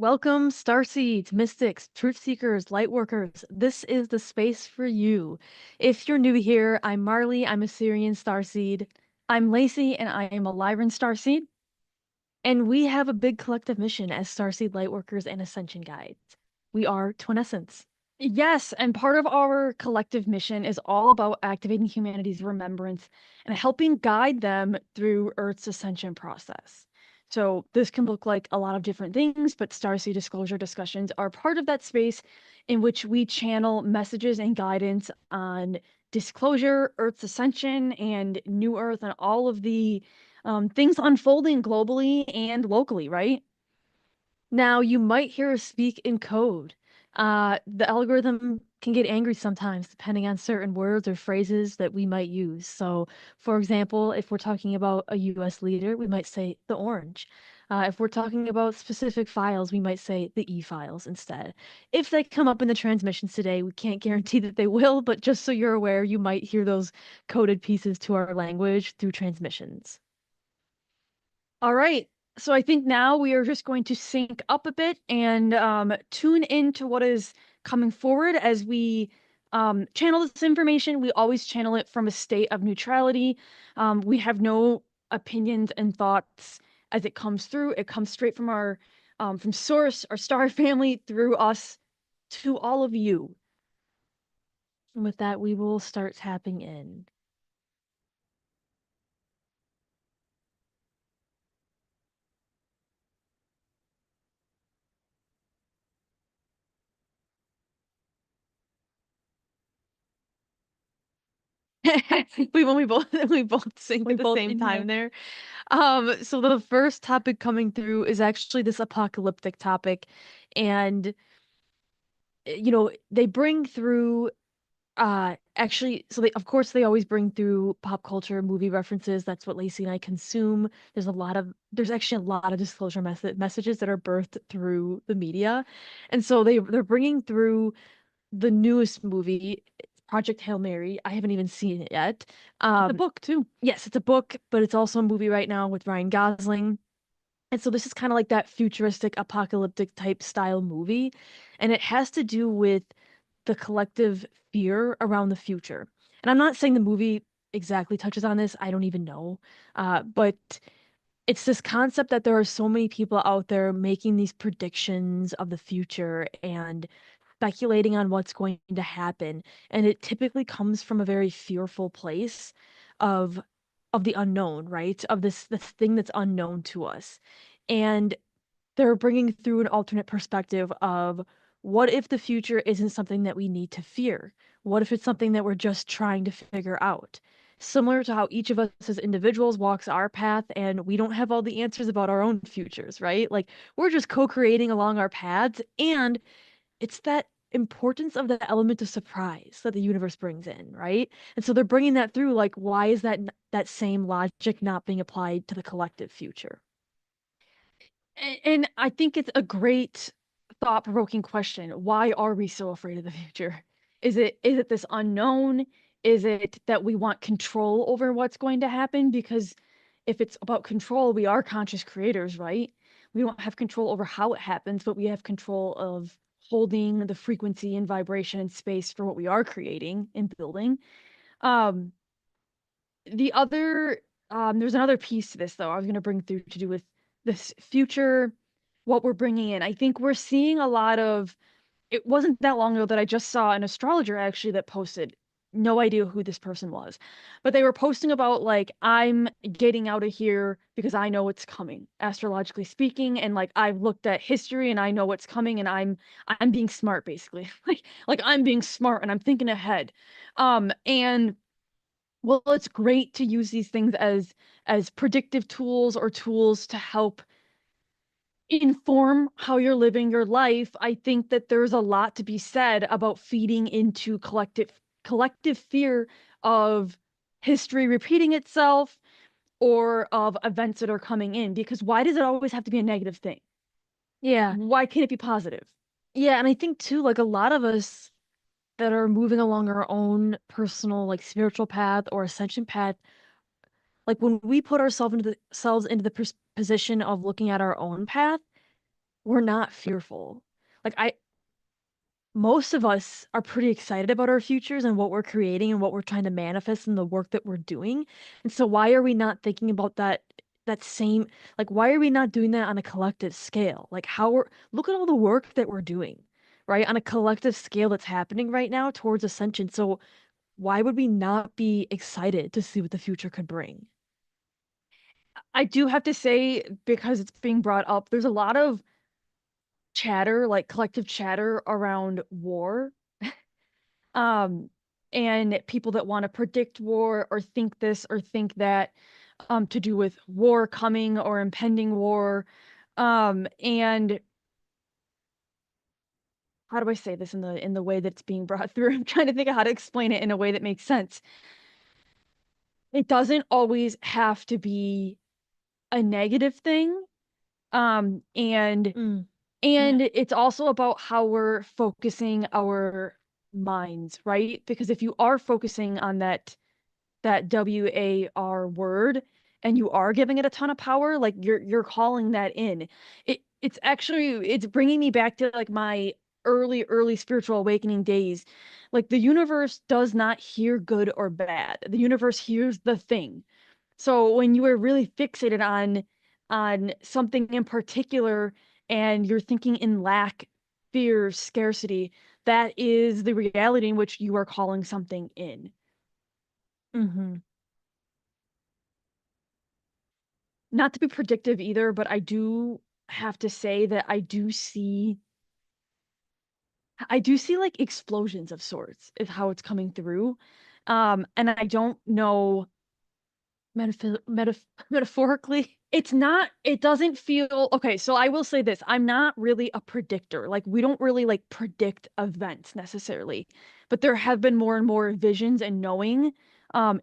Welcome, Starseeds, Mystics, Truth Seekers, Lightworkers. This is the space for you. If you're new here, I'm Marley. I'm a Syrian Starseed. I'm Lacey, and I am a Lyran Starseed. And we have a big collective mission as Starseed Lightworkers and Ascension Guides. We are Twin Essence. Yes, and part of our collective mission is all about activating humanity's remembrance and helping guide them through Earth's ascension process. So this can look like a lot of different things, but Starseed disclosure discussions are part of that space in which we channel messages and guidance on disclosure, Earth's ascension, and New Earth, and all of the things unfolding globally and locally, right? Now, you might hear us speak in code. The algorithm can get angry sometimes, depending on certain words or phrases that we might use. So, for example, if we're talking about a US leader, we might say the orange. If we're talking about specific files, we might say the E files instead. If they come up in the transmissions today, we can't guarantee that they will, but just so you're aware, you might hear those coded pieces to our language through transmissions. All right. So I think now we are just going to sync up a bit and tune into what is coming forward as we channel this information. We always channel it from a state of neutrality. We have no opinions and thoughts as it comes through. It comes straight from our from source, our star family, through us to all of you. And with that, we will start tapping in. we both we both synced at the same time there. So the first topic coming through is actually this apocalyptic topic, and they bring through actually, so they, of course, they always bring through pop culture movie references. That's what Lacey and I consume. There's actually a lot of disclosure messages that are birthed through the media, and so they're bringing through the newest movie, Project Hail Mary. I haven't even seen it yet. The book too. Yes, it's a book, but it's also a movie right now with Ryan Gosling. And so this is kind of like that futuristic apocalyptic type style movie, and it has to do with the collective fear around the future. And I'm not saying the movie exactly touches on this. I don't even know. But it's this concept that there are so many people out there making these predictions of the future and speculating on what's going to happen, and it typically comes from a very fearful place of the unknown, right? Of this thing that's unknown to us. And they're bringing through an alternate perspective of what if the future isn't something that we need to fear? What if it's something that we're just trying to figure out? Similar to how each of us as individuals walks our path and we don't have all the answers about our own futures, right? Like we're just co-creating along our paths, and it's that importance of the element of surprise that the universe brings in, right? And so they're bringing that through, like, why is that same logic not being applied to the collective future? And I think it's a great thought-provoking question. Why are we so afraid of the future? Is it this unknown? Is it that we want control over what's going to happen? Because if it's about control, we are conscious creators, right? We don't have control over how it happens, but we have control of holding the frequency and vibration and space for what we are creating and building. Um, the other there's another piece to this though I was going to bring through to do with this future, what we're bringing in. I think we're seeing a lot of, it wasn't that long ago that I just saw an astrologer actually that posted, no idea who this person was, but they were posting about like, I'm getting out of here because I know what's coming, astrologically speaking, and like I've looked at history and I know what's coming, and I'm being smart basically. Like I'm being smart and I'm thinking ahead. And well, it's great to use these things as predictive tools or tools to help inform how you're living your life. I think that there's a lot to be said about feeding into collective fear of history repeating itself or of events that are coming in, because why does it always have to be a negative thing? Yeah. Why can't it be positive? Yeah, and I think too, like a lot of us that are moving along our own personal, like spiritual path or ascension path, like when we put ourselves into the position of looking at our own path, we're not fearful. Like I most of us are pretty excited about our futures and what we're creating and what we're trying to manifest in the work that we're doing. And so why are we not thinking about that same like why are we not doing that on a collective scale? Like how we're look at all the work that we're doing, right? On a collective scale that's happening right now towards ascension. So why would we not be excited to see what the future could bring? I do have to say, because it's being brought up, there's a lot of chatter, like collective chatter around war. Um, and people that want to predict war or think this or think that, to do with war coming or impending war. And how do I say this in the way that it's being brought through? I'm trying to think of how to explain it in a way that makes sense. It doesn't always have to be a negative thing. Um, and Mm, and yeah. it's also about how we're focusing our minds, right? Because if you are focusing on that WAR word and you are giving it a ton of power, like you're calling that in. It's actually it's bringing me back to like my early spiritual awakening days. Like the universe does not hear good or bad. The universe hears the thing. So when you are really fixated on something in particular and you're thinking in lack, fear, scarcity, that is the reality in which you are calling something in. Mm-hmm. Not to be predictive either, but I do have to say that I do see like explosions of sorts is how it's coming through. And I don't know Metaphorically. it's not it doesn't feel okay, so I will say this, I'm not really a predictor. Like we don't really like predict events necessarily, but there have been more and more visions and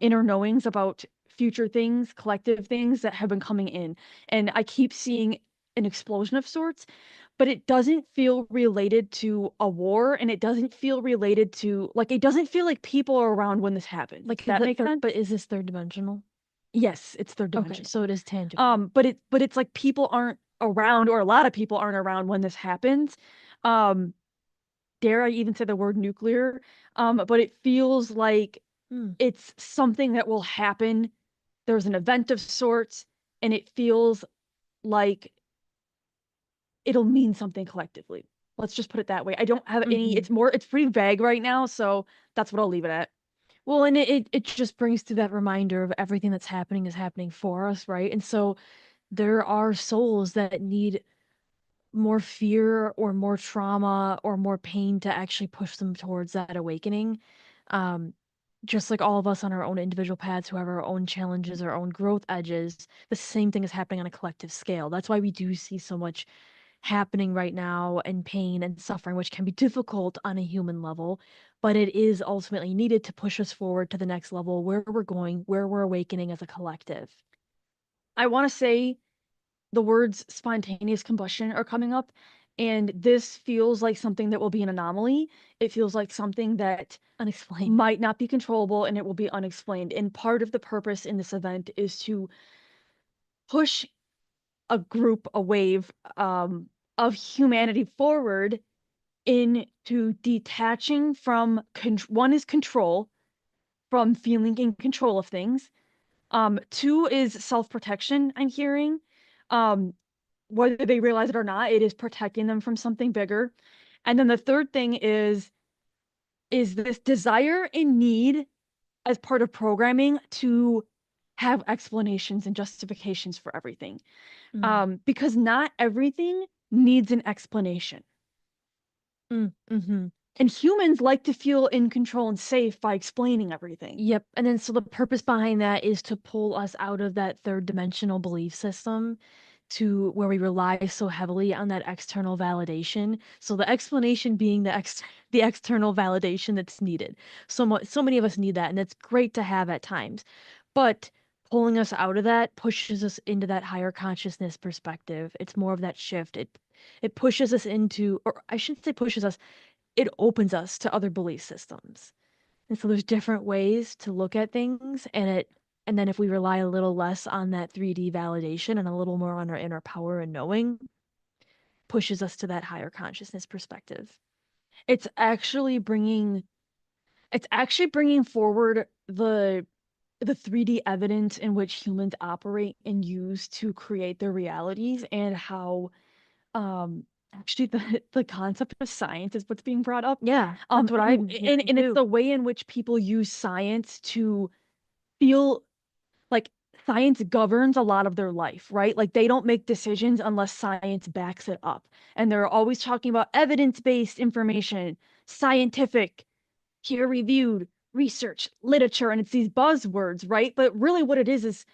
inner knowings about future things, collective things that have been coming in, and I keep seeing an explosion of sorts, but it doesn't feel related to a war, and it doesn't feel related to like it doesn't feel like people are around when this happens. Like That the makes third, sense? but is this third dimensional? Yes, it's third Okay, dimensional. so it is tangible. But it's like people aren't around, or a lot of people aren't around when this happens. Um, dare I even say the word nuclear? But it feels like Mm, it's something that will happen. There's an event of sorts, and it feels like it'll mean something collectively. Let's just put it that way. I don't have any, mm-hmm. it's pretty vague right now, so that's what I'll leave it at. Well, and it just brings to that reminder of everything that's happening is happening for us, right? And so there are souls that need more fear or more trauma or more pain to actually push them towards that awakening. Um, just like all of us on our own individual paths who have our own challenges, our own growth edges, the same thing is happening on a collective scale. That's why we do see so much happening right now and pain and suffering, which can be difficult on a human level, but it is ultimately needed to push us forward to the next level where we're going, where we're awakening as a collective. I want to say the words spontaneous combustion are coming up, and this feels like something that will be an anomaly. It feels like something that Unexplained. might not be controllable and it will be unexplained. And part of the purpose in this event is to push a group, a wave of humanity forward into detaching from one is control, from feeling in control of things. Two is self-protection, I'm hearing. Um, whether they realize it or not, it is protecting them from something bigger. And then the third thing is this desire and need as part of programming to have explanations and justifications for everything. Mm, Because not everything needs an explanation. mm-hmm. And humans like to feel in control and safe by explaining everything. Yep. And then so the purpose behind that is to pull us out of that third dimensional belief system to where we rely so heavily on that external validation. So the explanation being the external validation that's needed. So many of us need that, and it's great to have at times. But pulling us out of that pushes us into that higher consciousness perspective. It's more of that shift. It pushes us into, or I shouldn't say pushes us, it opens us to other belief systems. And so there's different ways to look at things, and then if we rely a little less on that 3D validation and a little more on our inner power and knowing, pushes us to that higher consciousness perspective. It's actually bringing it's actually bringing forward the 3D evidence in which humans operate and use to create their realities, and how um actually the concept of science is what's being brought up. Yeah, that's what I'm hearing And it's too. the way in which people use science to feel like science governs a lot of their life, right? Like they don't make decisions unless science backs it up. And they're always talking about evidence-based information, scientific, peer-reviewed research, literature, and it's these buzzwords, right? But really what it is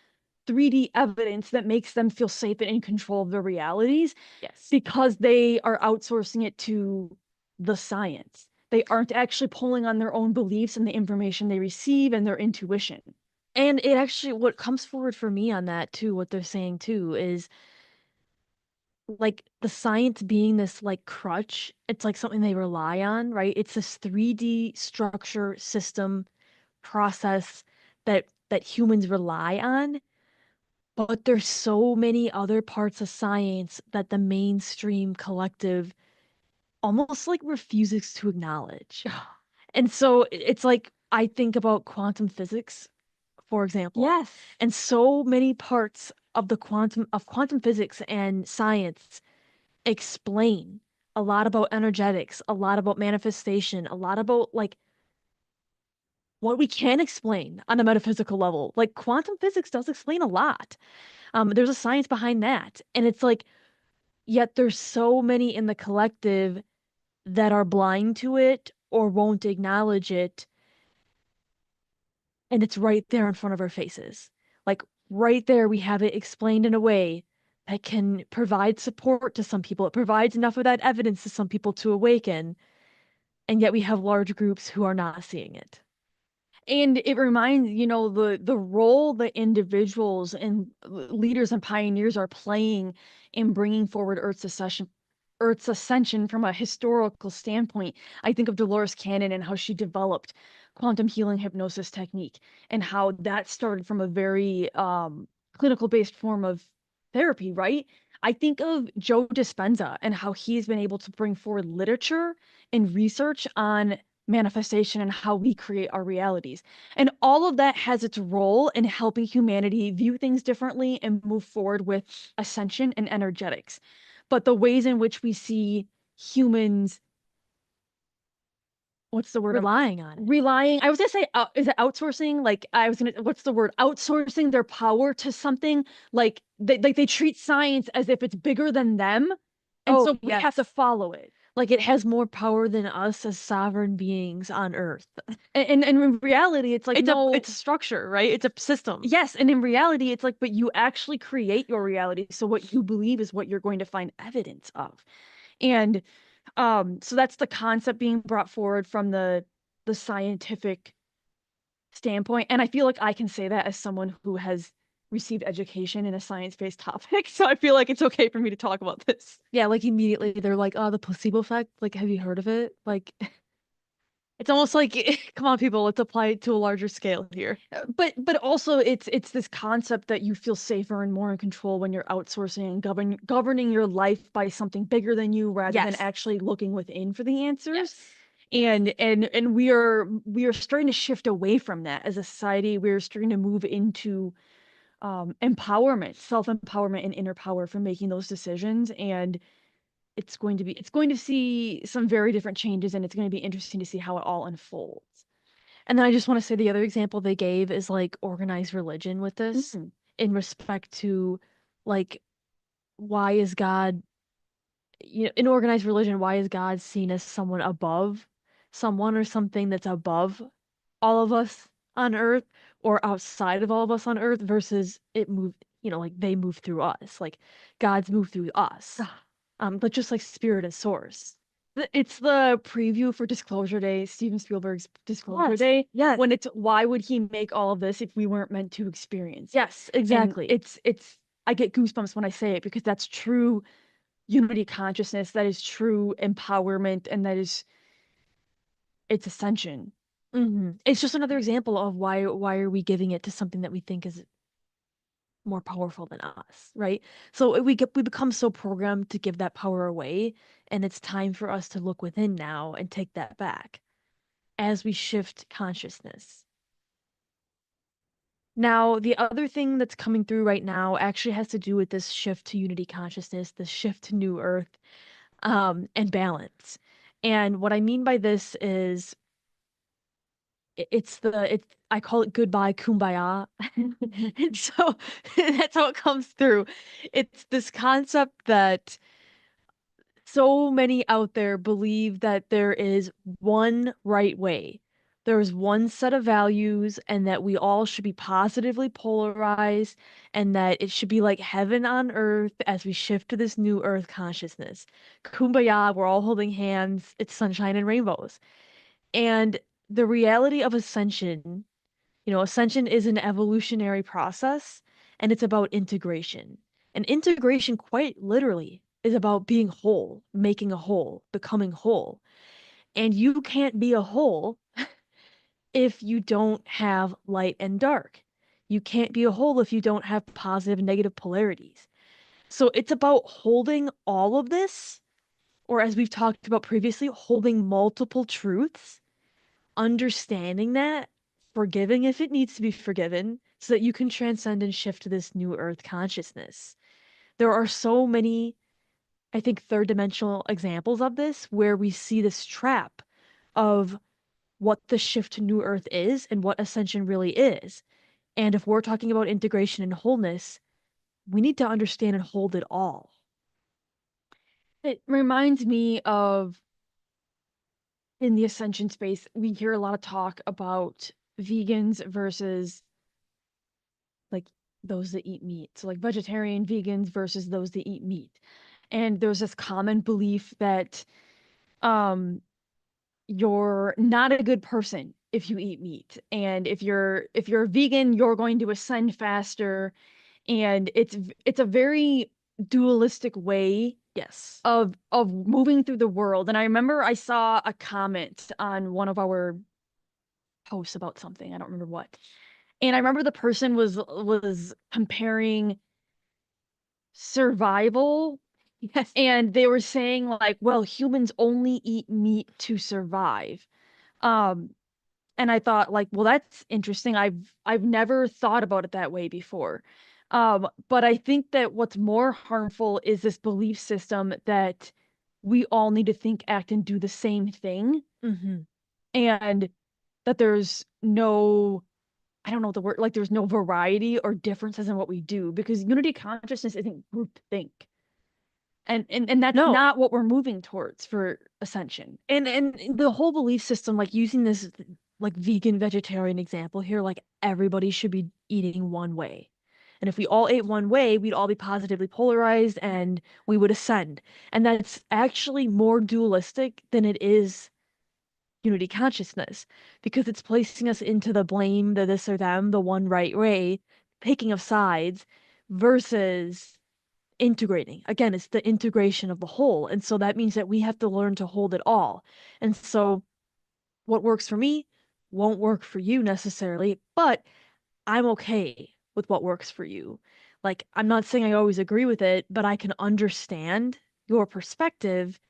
3D evidence that makes them feel safe and in control of their realities, Yes. because they are outsourcing it to the science. They aren't actually pulling on their own beliefs and the information they receive and their intuition. And it actually, what comes forward for me on that too, what they're saying too, is like the science being this like crutch, it's like something they rely on, right? It's this 3D structure, system, process that humans rely on, but there's so many other parts of science that the mainstream collective almost like refuses to acknowledge. And so it's like I think about quantum physics, for example, Yes. and so many parts of the quantum physics and science explain a lot about energetics, a lot about manifestation, a lot about like what we can explain on a metaphysical level. Like quantum physics does explain a lot. There's a science behind that. And it's like, yet there's so many in the collective that are blind to it or won't acknowledge it. And it's right there in front of our faces. Like right there, we have it explained in a way that can provide support to some people. It provides enough of that evidence to some people to awaken. And yet we have large groups who are not seeing it. And it reminds, the role that individuals and leaders and pioneers are playing in bringing forward Earth's ascension from a historical standpoint. I think of Dolores Cannon and how she developed quantum healing hypnosis technique, and how that started from a very clinical based form of therapy, right? I think of Joe Dispenza and how he's been able to bring forward literature and research on manifestation and how we create our realities. And all of that has its role in helping humanity view things differently and move forward with ascension and energetics. But the ways in which we see humans, what's the word? Relying on it. Relying, I was gonna say, is it outsourcing? Like, what's the word? Outsourcing their power to something, like they treat science as if it's bigger than them. And Oh, so we have to yes. follow it. Like it has more power than us as sovereign beings on Earth. And in reality, it's like, no. It's a structure, right? It's a system. Yes, and in reality, it's like, but you actually create your reality. So what you believe is what you're going to find evidence of. And so that's the concept being brought forward from the scientific standpoint. And I feel like I can say that as someone who has received education in a science-based topic. So I feel like it's okay for me to talk about this. Yeah, like immediately they're like, oh, the placebo effect. Like, have you heard of it? Like, it's almost like, come on, people, let's apply it to a larger scale here. But also it's this concept that you feel safer and more in control when you're outsourcing and governing your life by something bigger than you, rather than Yes. actually looking within for the answers. Yes. And we are starting to shift away from that as a society. We're starting to move into empowerment, self-empowerment, and inner power for making those decisions. And it's going to see some very different changes, and it's going to be interesting to see how it all unfolds. And then I just want to say the other example they gave is like organized religion with this Mm. in respect to like, why is God, in organized religion, why is God seen as someone above someone or something that's above all of us on Earth or outside of all of us on Earth versus it moved, like they move through us, like God's move through us. But just like spirit and source. It's the preview for Disclosure Day, Steven Spielberg's Disclosure Yes. Day, Yes. when it's why would he make all of this if we weren't meant to experience it? Yes, And exactly. it's I get goosebumps when I say it, because that's true unity consciousness, that is true empowerment, and that is its ascension. It's just another example of why are we giving it to something that we think is more powerful than us, right? So we become so programmed to give that power away, and it's time for us to look within now and take that back as we shift consciousness. Now, the other thing that's coming through right now actually has to do with this shift to unity consciousness, this shift to new earth, and balance. And what I mean by this is it's I call it goodbye kumbaya. And so that's how it comes through. It's this concept that so many out there believe that there is one right way. There's one set of values, and that we all should be positively polarized, and that it should be like heaven on earth as we shift to this new earth consciousness. Kumbaya, we're all holding hands, it's sunshine and rainbows. And the reality of ascension, ascension is an evolutionary process, and it's about integration. And integration, quite literally, is about being whole, making a whole, becoming whole. And you can't be a whole if you don't have light and dark. You can't be a whole if you don't have positive and negative polarities. So it's about holding all of this, or as we've talked about previously, holding multiple truths, understanding that, forgiving if it needs to be forgiven, so that you can transcend and shift to this new earth consciousness. There are so many, I think, third dimensional examples of this where we see this trap of what the shift to new earth is and what ascension really is. And if we're talking about integration and wholeness, we need to understand and hold it all. It reminds me of in the ascension space, we hear a lot of talk about vegans versus like those that eat meat. So like vegetarian vegans versus those that eat meat. And there's this common belief that um you're not a good person if you eat meat. And if you're a vegan, you're going to ascend faster. And it's a very dualistic way Yes. of moving through the world. And I remember I saw a comment on one of our posts about something. I don't remember what. And I remember the person was comparing survival, Yes. and they were saying like, well, humans only eat meat to survive. Um, and I thought like, well, that's interesting. I've never thought about it that way before. But I think that what's more harmful is this belief system that we all need to think, act, and do the same thing, Hmm. and that there's no, I don't know the word, like there's no variety or differences in what we do, because unity consciousness isn't groupthink. And that's No, not what we're moving towards for ascension. and the whole belief system, like using this like vegan vegetarian example here, like everybody should be eating one way. And if we all ate one way, we'd all be positively polarized and we would ascend. And that's actually more dualistic than it is unity consciousness, because it's placing us into the blame, the this or them, the one right way, picking of sides versus integrating. Again, it's the integration of the whole. And so that means that we have to learn to hold it all. And so what works for me won't work for you necessarily, but I'm okay with what works for you. Like, I'm not saying I always agree with it, but I can understand your perspective.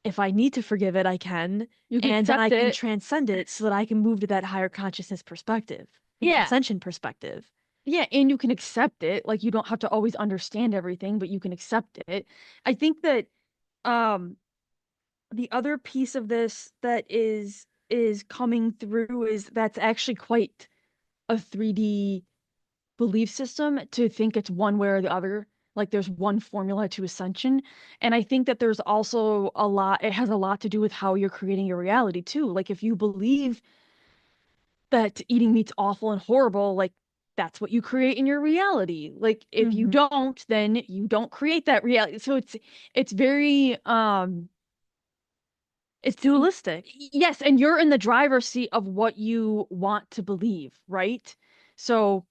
If I need to forgive it, I can. You can And then I accept can it. transcend it so that I can move to that higher consciousness perspective, Yeah. ascension perspective. Yeah, and you can accept it. Like you don't have to always understand everything, but you can accept it. I think that um the other piece of this that is coming through is that's actually quite a 3D belief system to think it's one way or the other. Like there's one formula to ascension. And I think that there's also a lot, it has a lot to do with how you're creating your reality too. Like if you believe that eating meat's awful and horrible, like that's what you create in your reality. Like if you Hmm. don't, then you don't create that reality. So it's very It's dualistic. yes, and you're in the driver's seat of what you want to believe, right? So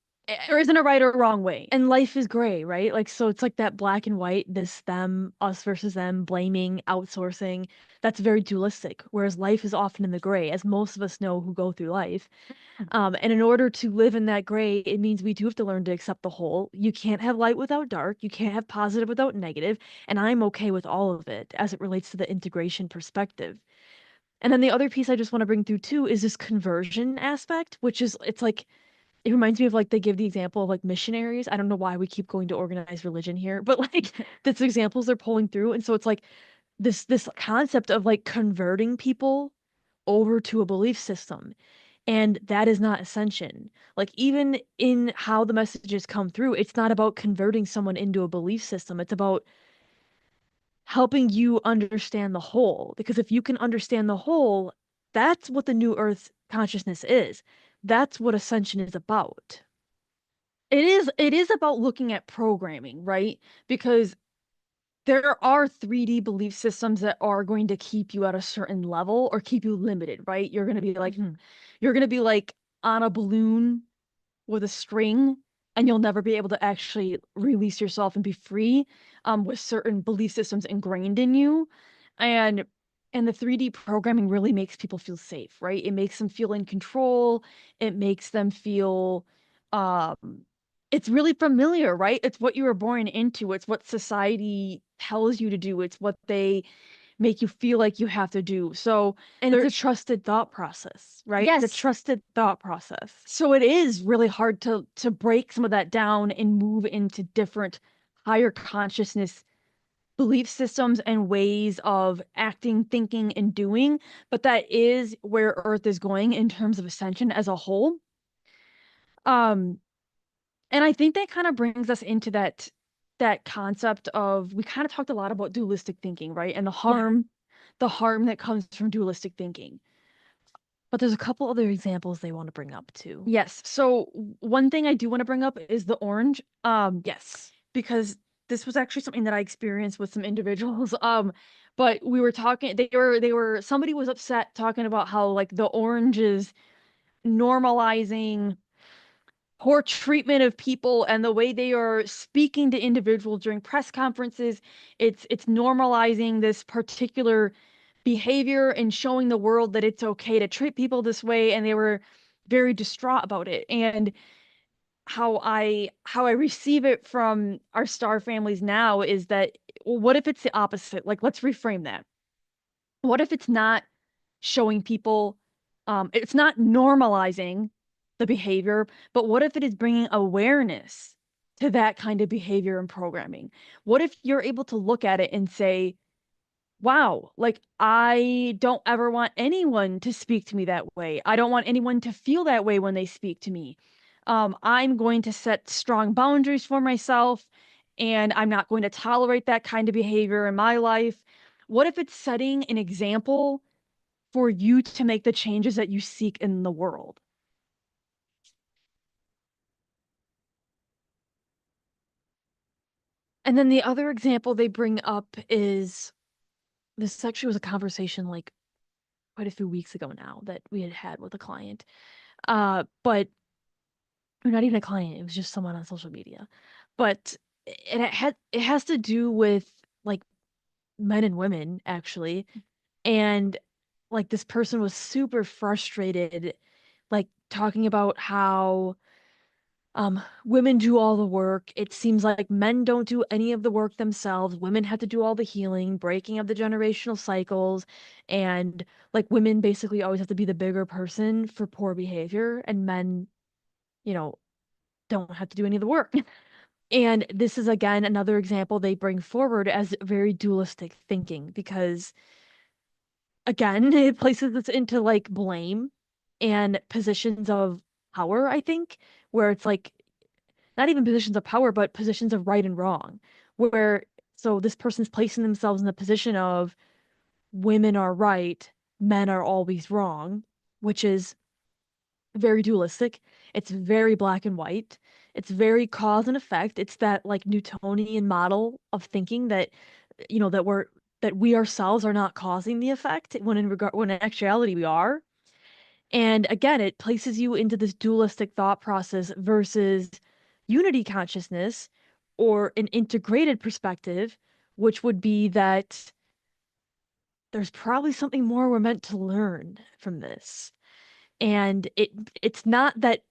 There isn't a right or wrong way. And life is gray, right? Like, so it's like that black and white, this, them, us versus them, blaming, outsourcing. That's very dualistic. Whereas life is often in the gray, as most of us know who go through life. And in order to live in that gray, it means we do have to learn to accept the whole. You can't have light without dark. You can't have positive without negative. And I'm okay with all of it as it relates to the integration perspective. And then the other piece I just want to bring through too is this conversion aspect, which is, it's like, it reminds me of like they give the example of like missionaries. I don't know why we keep going to organized religion here, but like this examples they're pulling through. And so it's like this concept of like converting people over to a belief system. And that is not ascension. Like even in how the messages come through, it's not about converting someone into a belief system. It's about helping you understand the whole. Because if you can understand the whole, that's what the new earth consciousness is. That's what ascension is about. It is about looking at programming, right? Because there are 3D belief systems that are going to keep you at a certain level or keep you limited, right? Mhm. You're going to be like on a balloon with a string, and you'll never be able to actually release yourself and be free, with certain belief systems ingrained in you. And the 3D programming really makes people feel safe, right? It makes them feel in control. It makes them feel um it's really familiar, right? It's what you were born into. It's what society tells you to do. It's what they make you feel like you have to do. So And it's there a trusted thought process, right? It's a yes, trusted thought process. so it is really hard to break some of that down and move into different higher consciousness belief systems and ways of acting, thinking, and doing. But that is where Earth is going in terms of ascension as a whole. Um, and I think that kind of brings us into that concept of, we kind of talked a lot about dualistic thinking, right? And Yeah. the harm that comes from dualistic thinking. But there's a couple other examples they want to bring up too. Yes. So one thing I do want to bring up is the orange. Yes. Because this was actually something that I experienced with some individuals. But we were talking, they were somebody was upset talking about how like the orange is normalizing poor treatment of people and the way they are speaking to individuals during press conferences. It's normalizing this particular behavior and showing the world that it's okay to treat people this way, and they were very distraught about it. And how I receive it from our star families now is that, well, what if it's the opposite? Like, let's reframe that. What if it's not showing people, it's not normalizing the behavior, but what if it is bringing awareness to that kind of behavior and programming? What if you're able to look at it and say, wow, like I don't ever want anyone to speak to me that way. I don't want anyone to feel that way when they speak to me. I'm going to set strong boundaries for myself, and I'm not going to tolerate that kind of behavior in my life. What if it's setting an example for you to make the changes that you seek in the world? And then the other example they bring up is, this actually was a conversation like quite a few weeks ago now that we had had with a client. But or not even a client, it was just someone on social media. But it has to do with like men and women actually. And like this person was super frustrated, like talking about how women do all the work. It seems like men don't do any of the work themselves. Women have to do all the healing, breaking of the generational cycles, and like women basically always have to be the bigger person for poor behavior, and men, you know, don't have to do any of the work. And this is again another example they bring forward as very dualistic thinking because again, it places us into like blame and positions of power, I think, where it's like not even positions of power, but positions of right and wrong, where so this person's placing themselves in the position of women are right, men are always wrong, which is very dualistic. It's very black and white. It's very cause and effect. It's that like Newtonian model of thinking that, that we ourselves are not causing the effect when in actuality we are. And again, it places you into this dualistic thought process versus unity consciousness or an integrated perspective, which would be that there's probably something more we're meant to learn from this. And it's not that,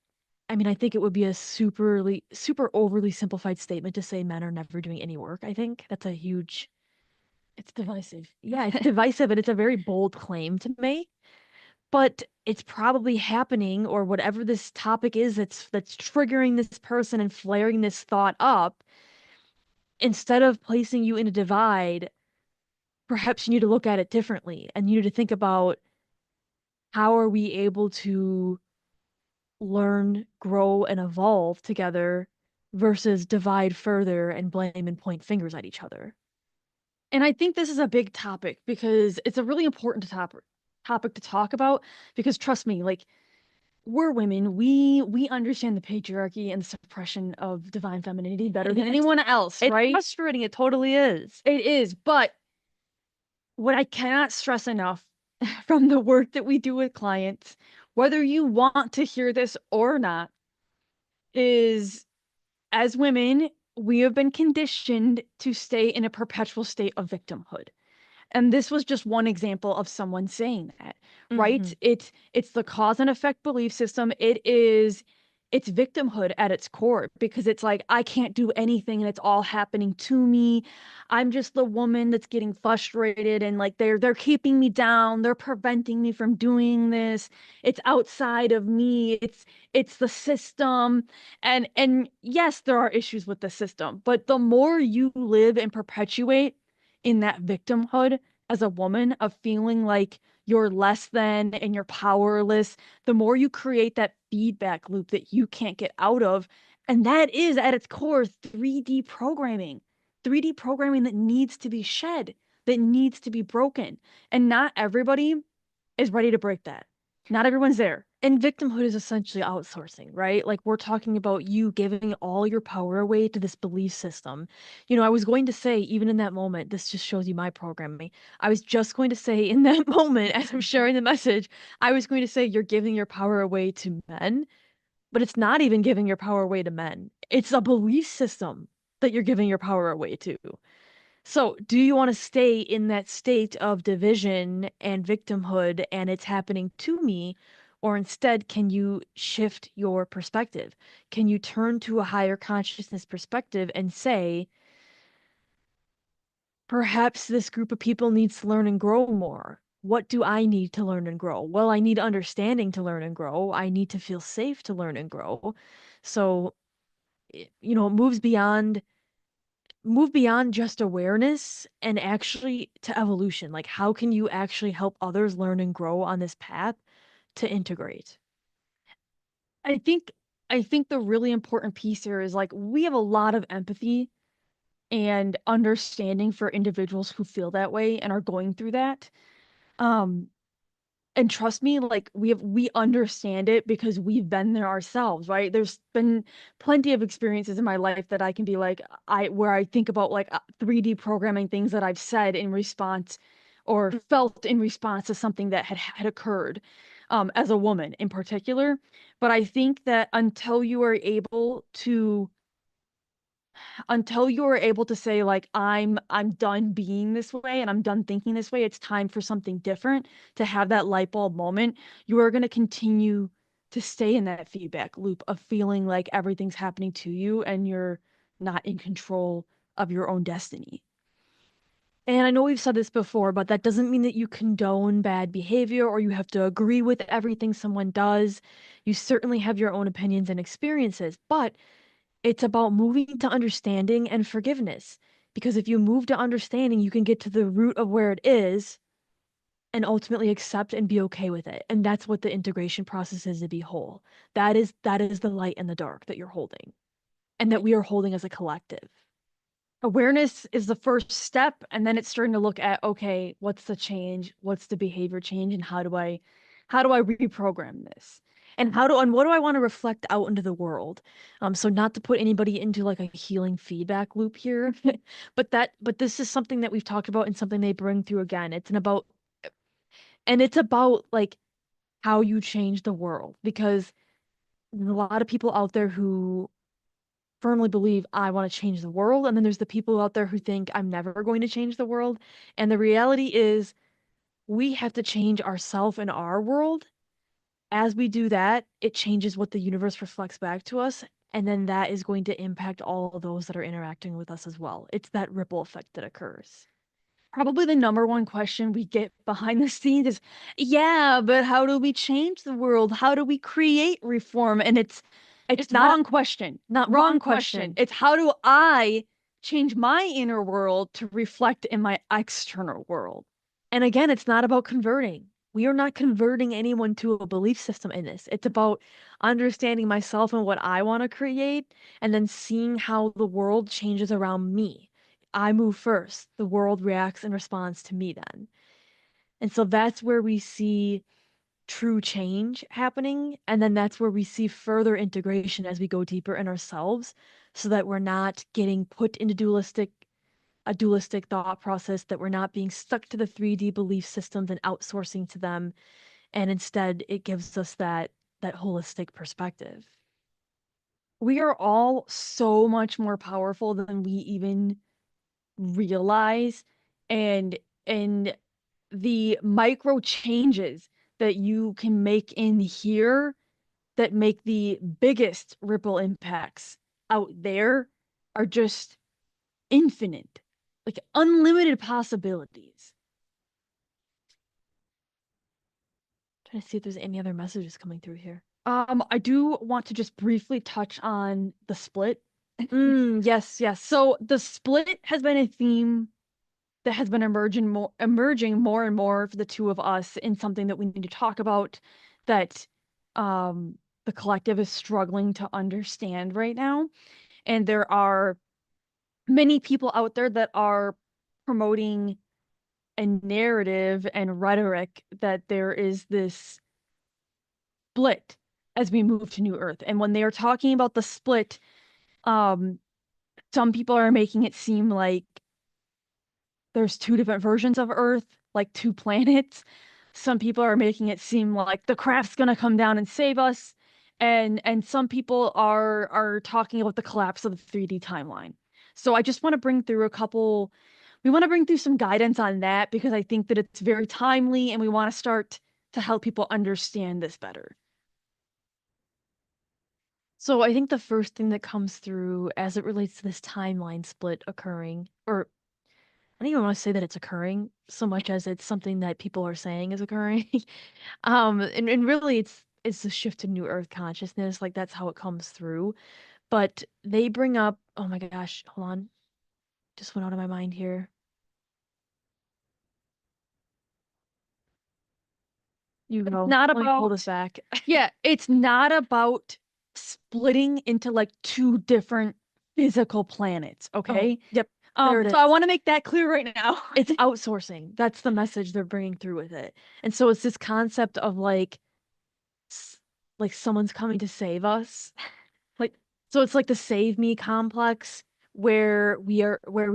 I mean, I think it would be a super overly simplified statement to say men are never doing any work. I think that's a huge, It's divisive. yeah, it's divisive and it's a very bold claim to make, but it's probably happening, or whatever this topic is that's triggering this person and flaring this thought up. Instead of placing you in a divide, perhaps you need to look at it differently and you need to think about how are we able to learn, grow, and evolve together versus divide further and blame and point fingers at each other. And I think this is a big topic because it's a really important topic to talk about because trust me, like we're women, we understand the patriarchy and the suppression of divine femininity better than It's anyone else, it's right? frustrating, it totally is. It is, but what I cannot stress enough from the work that we do with clients, whether you want to hear this or not, is as women, we have been conditioned to stay in a perpetual state of victimhood. And this was just one example of someone saying that, right? Hmm. It's the cause and effect belief system. It's victimhood at its core because it's like I can't do anything and it's all happening to me. I'm just the woman that's getting frustrated and like they're keeping me down. They're preventing me from doing this. It's outside of me. It's the system. And yes, there are issues with the system, but the more you live and perpetuate in that victimhood as a woman of feeling like you're less than and you're powerless, the more you create that feedback loop that you can't get out of. And that is at its core 3D programming, 3D programming that needs to be shed, that needs to be broken. And not everybody is ready to break that. Not everyone's there. And victimhood is essentially outsourcing, right? Like we're talking about you giving all your power away to this belief system. You know, I was going to say, even in that moment, this just shows you my programming. I was just going to say, in that moment, as I'm sharing the message, I was going to say, you're giving your power away to men, but it's not even giving your power away to men. It's a belief system that you're giving your power away to. So, do you want to stay in that state of division and victimhood and it's happening to me? Or instead, can you shift your perspective? Can you turn to a higher consciousness perspective and say, perhaps this group of people needs to learn and grow more? What do I need to learn and grow? Well, I need understanding to learn and grow. I need to feel safe to learn and grow. So, it moves beyond just awareness and actually to evolution. Like, how can you actually help others learn and grow on this path to integrate? I think I think the really important piece here is like we have a lot of empathy and understanding for individuals who feel that way and are going through that. Um, and trust me, like we understand it because we've been there ourselves, right? There's been plenty of experiences in my life that I can be like I where I think about like 3D programming things that I've said in response or felt in response to something that had occurred as a woman in particular. But I think that until you're able to say like I'm done being this way and I'm done thinking this way, it's time for something different, to have that light bulb moment, you are going to continue to stay in that feedback loop of feeling like everything's happening to you and you're not in control of your own destiny. And I know we've said this before, but that doesn't mean that you condone bad behavior or you have to agree with everything someone does. You certainly have your own opinions and experiences, but it's about moving to understanding and forgiveness. Because if you move to understanding, you can get to the root of where it is and ultimately accept and be okay with it. And that's what the integration process is, to be whole. That is the light and the dark that you're holding and that we are holding as a collective. Awareness is the first step, and then it's starting to look at, okay, what's the change, what's the behavior change, and how do I reprogram this, and what do I want to reflect out into the world. So not to put anybody into like a healing feedback loop here, but this is something that we've talked about and something they bring through again. It's about like how you change the world, because there's a lot of people out there who firmly believe I want to change the world, and then there's the people out there who think I'm never going to change the world. And the reality is we have to change ourselves and our world. As we do that, it changes what the universe reflects back to us, and then that is going to impact all of those that are interacting with us as well. It's that ripple effect that occurs. Probably the number one question we get behind the scenes is, yeah, but how do we change the world? How do we create reform? And It's it's not wrong question. not wrong Wrong question. question. It's how do I change my inner world to reflect in my external world? And again, it's not about converting. We are not converting anyone to a belief system in this. It's about understanding myself and what I want to create, and then seeing how the world changes around me. I move first. The world reacts and responds to me then. And so that's where we see true change happening. And then that's where we see further integration as we go deeper in ourselves, so that we're not getting put into a dualistic thought process, that we're not being stuck to the 3D belief systems and outsourcing to them, and instead it gives us that holistic perspective. We are all so much more powerful than we even realize. And and the micro changes that you can make in here that make the biggest ripple impacts out there are just infinite, like unlimited possibilities. Trying to see if there's any other messages coming through here. I do want to just briefly touch on the split. Yes, yes. So the split has been a theme that has been emerging more and more for the two of us in something that we need to talk about, that um the collective is struggling to understand right now. And there are many people out there that are promoting a narrative and rhetoric that there is this split as we move to New Earth. And when they are talking about the split, um some people are making it seem like there's two different versions of Earth, like two planets. Some people are making it seem like the craft's gonna come down and save us, and some people are talking about the collapse of the 3D timeline. So I just want to bring through a couple. We want to bring through some guidance on that because I think that it's very timely, and we want to start to help people understand this better. So I think the first thing that comes through as it relates to this timeline split occurring, or I don't even want to say that it's occurring so much as it's something that people are saying is occurring. And really it's a shift to new earth consciousness, like that's how it comes through. But they bring up, oh my gosh, hold on. Just went out of my mind here. You go. Not Let me pull this about, back. yeah, it's not about splitting into like two different physical planets, Oh, okay? yep, there it So I is. want to make that clear right now. It's outsourcing. That's the message they're bringing through with it. And so it's this concept of s- like someone's coming to save us. Like, so it's like the save me complex, where we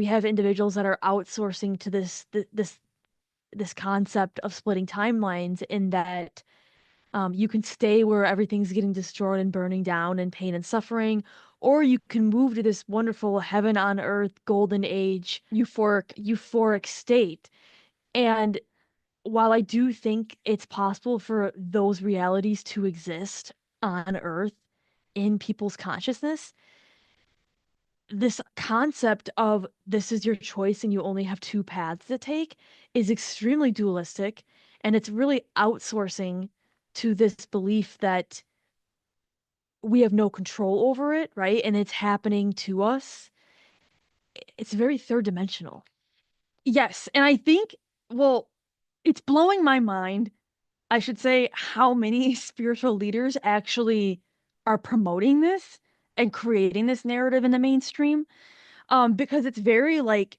have individuals that are outsourcing to this concept of splitting timelines, in that you can stay where everything's getting destroyed and burning down and pain and suffering, or you can move to this wonderful heaven on earth golden age euphoric state. And while I do think it's possible for those realities to exist on earth in people's consciousness, this concept of this is your choice and you only have two paths to take is extremely dualistic, and it's really outsourcing to this belief that we have no control over it, right? And it's happening to us. It's very third dimensional. Yes, and I think, well, it's blowing my mind, I should say, how many spiritual leaders actually are promoting this and creating this narrative in the mainstream. Because it's very like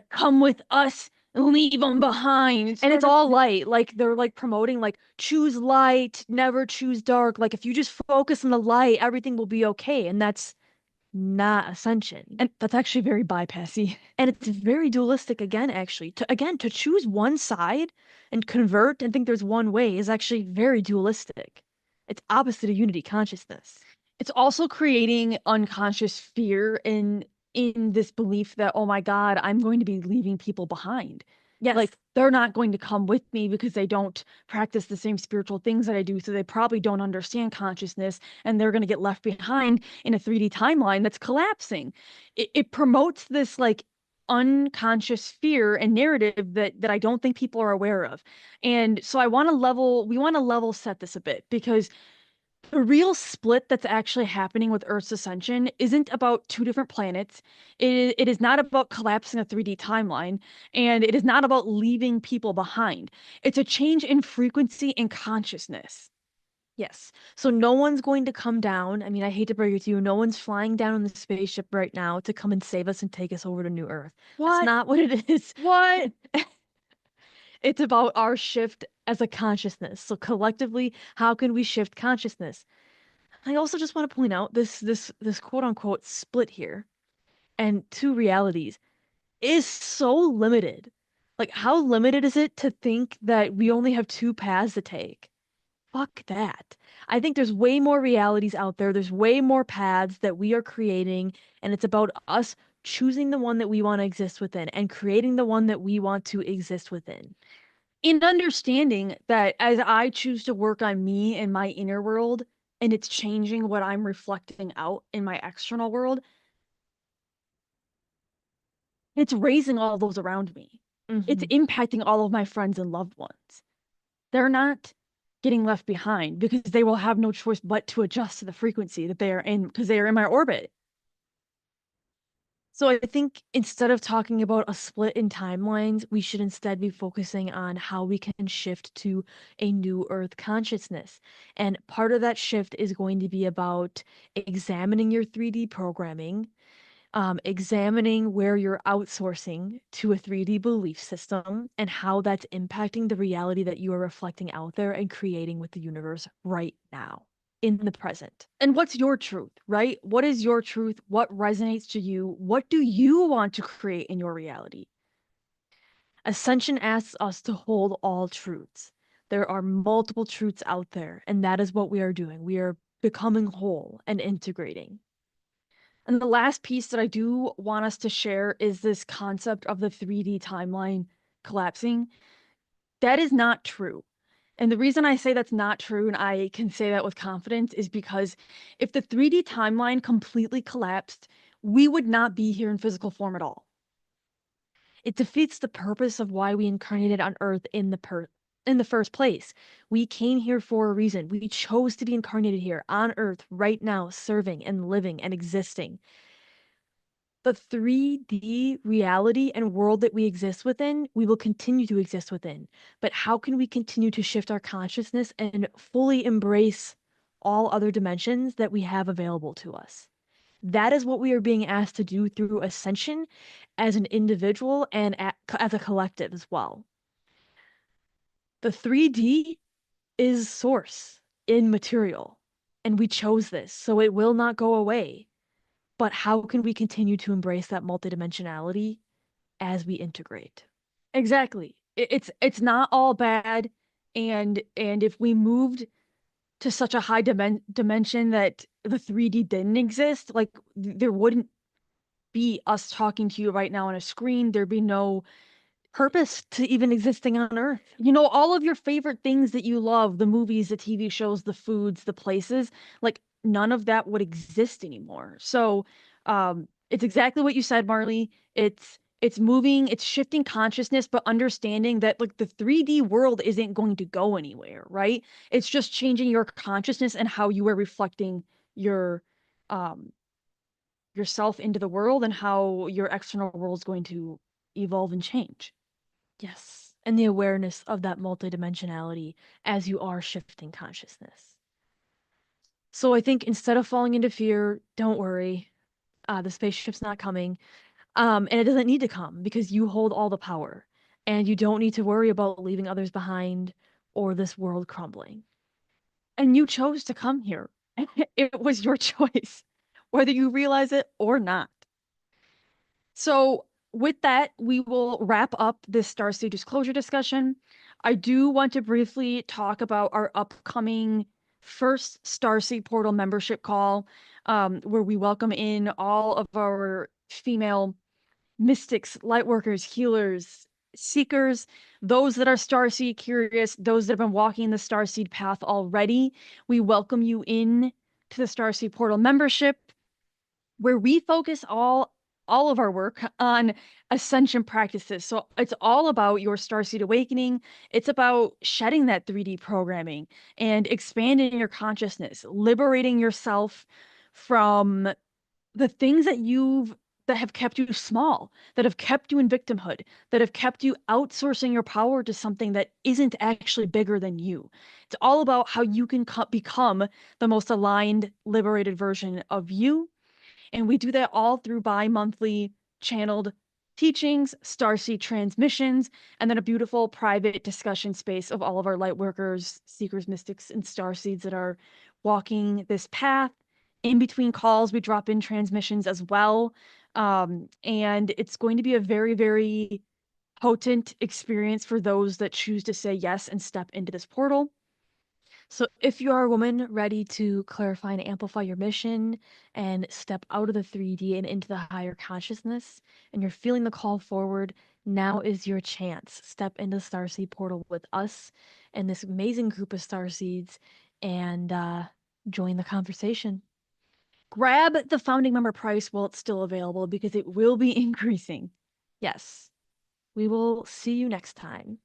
come with us, leave them behind, And it's sort of. all light. Like they're like promoting like choose light, never choose dark. Like if you just focus on the light, everything will be okay. And not ascension. And that's actually very bypassy. And it's very dualistic again, actually. To choose one side and convert and think there's one way is actually very dualistic. It's opposite of unity consciousness. It's also creating unconscious fear in this belief that, oh my God, I'm going to be leaving people behind. Yes. Like they're not going to come with me because they don't practice the same spiritual things that I do, so they probably don't understand consciousness, and they're going to get left behind in a 3D timeline that's collapsing. It promotes this like unconscious fear and narrative that I don't think people are aware of. And so we want to level set this a bit because the real split that's actually happening with Earth's ascension isn't about two different planets. It is not about collapsing a 3D timeline, and it is not about leaving people behind. It's a change in frequency and consciousness. Yes. So no one's going to come down. I mean, I hate to break it to you, no one's flying down in the spaceship right now to come and save us and take us over to New Earth. That's What? not what it is. What? It's about our shift as a consciousness. So collectively, how can we shift consciousness? I also just want to point out this quote unquote split here and two realities is so limited. Like how limited is it to think that we only have two paths to take? Fuck that. I think there's way more realities out there. There's way more paths that we are creating, and it's about us choosing the one that we want to exist within and creating the one that we want to exist within. In understanding that as I choose to work on me and my inner world, and it's changing what I'm reflecting out in my external world, it's raising all those around me. It's Hmm. impacting all of my friends and loved ones. They're not getting left behind because they will have no choice but to adjust to the frequency that they are in because they are in my orbit. So I think instead of talking about a split in timelines, we should instead be focusing on how we can shift to a new Earth consciousness. And part of that shift is going to be about examining your 3D programming, examining where you're outsourcing to a 3D belief system and how that's impacting the reality that you are reflecting out there and creating with the universe right now, in the present. And what's your truth, right? What is your truth? What resonates to you? What do you want to create in your reality? Ascension asks us to hold all truths. There are multiple truths out there, and that is what we are doing. We are becoming whole and integrating. And the last piece that I do want us to share is this concept of the 3D timeline collapsing. That is not true. And the reason I say that's not true, and I can say that with confidence, is because if the 3D timeline completely collapsed, we would not be here in physical form at all. It defeats the purpose of why we incarnated on Earth in the first place. We came here for a reason. We chose to be incarnated here on Earth right now, serving and living and existing. The 3D reality and world that we exist within, we will continue to exist within. But how can we continue to shift our consciousness and fully embrace all other dimensions that we have available to us? That is what we are being asked to do through ascension as an individual and as a collective as well. The 3D is source in material, and we chose this, so it will not go away. But how can we continue to embrace that multidimensionality as we integrate? Exactly. It's not all bad, and if we moved to such a high dimension that the 3D didn't exist, like there wouldn't be us talking to you right now on a screen. There'd be no, Purpose to even existing on Earth. all of your favorite things that you love, the movies, the TV shows, the foods, the places, like none of that would exist anymore. So, it's exactly what you said, Marley. It's moving, it's shifting consciousness, but understanding that like the 3D world isn't going to go anywhere, right? It's just changing your consciousness and how you are reflecting your um yourself into the world and how your external world is going to evolve and change. Yes. And the awareness of that multidimensionality as you are shifting consciousness. So I think instead of falling into fear, don't worry. The spaceship's not coming. And it doesn't need to come because you hold all the power. And you don't need to worry about leaving others behind or this world crumbling. And you chose to come here. It was your choice. whether you realize it or not. So, with that, we will wrap up this Starseed disclosure discussion. I do want to briefly talk about our upcoming first Starseed portal membership call, where we welcome in all of our female mystics, lightworkers, healers, seekers, those that are Starseed curious, those that have been walking the Starseed path already. We welcome you in to the Starseed portal membership, where we focus all of our work on ascension practices. So it's all about your starseed awakening. It's about shedding that 3D programming and expanding your consciousness, liberating yourself from the things that have kept you small, that have kept you in victimhood, that have kept you outsourcing your power to something that isn't actually bigger than you. It's all about how you can become the most aligned, liberated version of you, and we do that all through bi-monthly channeled teachings, Starseed transmissions, and then a beautiful private discussion space of all of our light workers, seekers, mystics, and starseeds that are walking this path. In between calls, we drop in transmissions as well. And it's going to be a very, very potent experience for those that choose to say yes and step into this portal. So, if you are a woman ready to clarify and amplify your mission and step out of the 3D and into the higher consciousness, and you're feeling the call forward, now is your chance. Step into the Starseed portal with us and this amazing group of Starseeds and join the conversation. Grab the founding member price while it's still available because it will be increasing. Yes, we will see you next time.